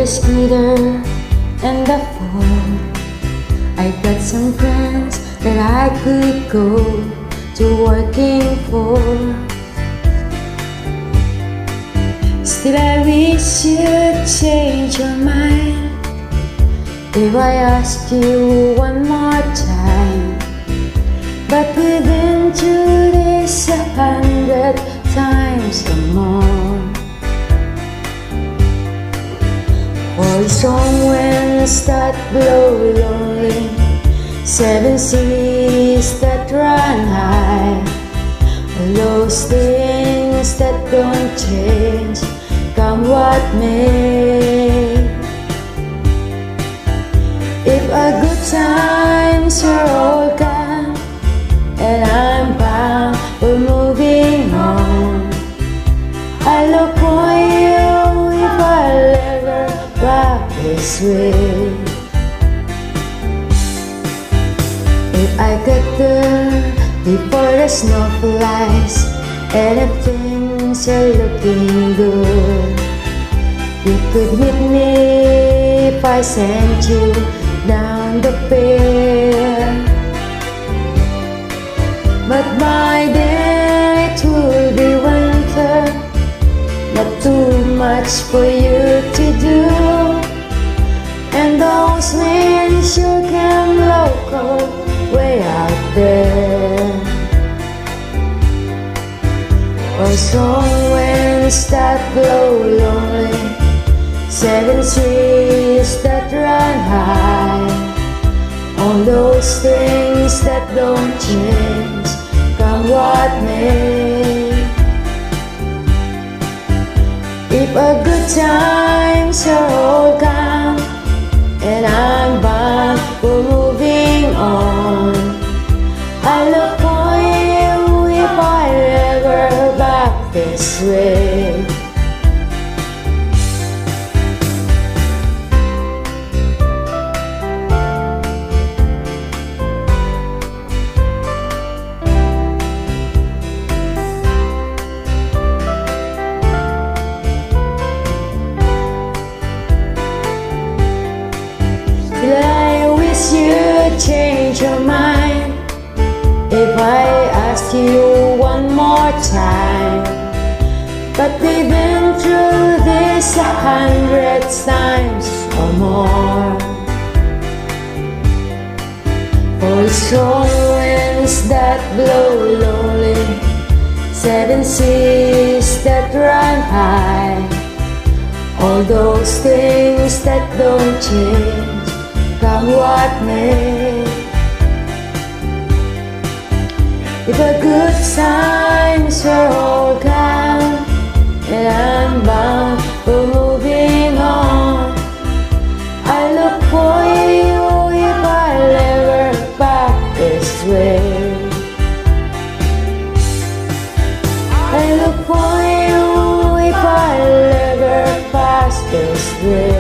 three-seater and the phone. I got some friends that I could go to working for. Still I wish you'd change your mind if I asked you one more time. But we've been through this 100 times or more. For strong winds that blow lonely, 7 seas that run high, all those things that don't change, come what may. If a good times are all gone and I'm bound for moving on, I look for you if I'll ever back this way. If I get there before the snow flies and if things are looking good, you could meet me if I sent you down the pier. But by then it will be winter, not too much for you to do, and those winds sure can blow cold way out there. Or strong winds that blow lonely, 7 seas that run high, all those things that don't change, come what may. If a good times are all gone and I'm bound for moving on, I look for you if I ever back this way. I wish you'd change your mind if I asked you one more time. But we've been through this 100 times or more. For strong winds that blow lonely, 7 seas that run high, all those things that don't change, come what may. If a good times are all gone and I'm bound for moving on, I look for you if I'll ever back this way. I look for you if I'll ever pass this way.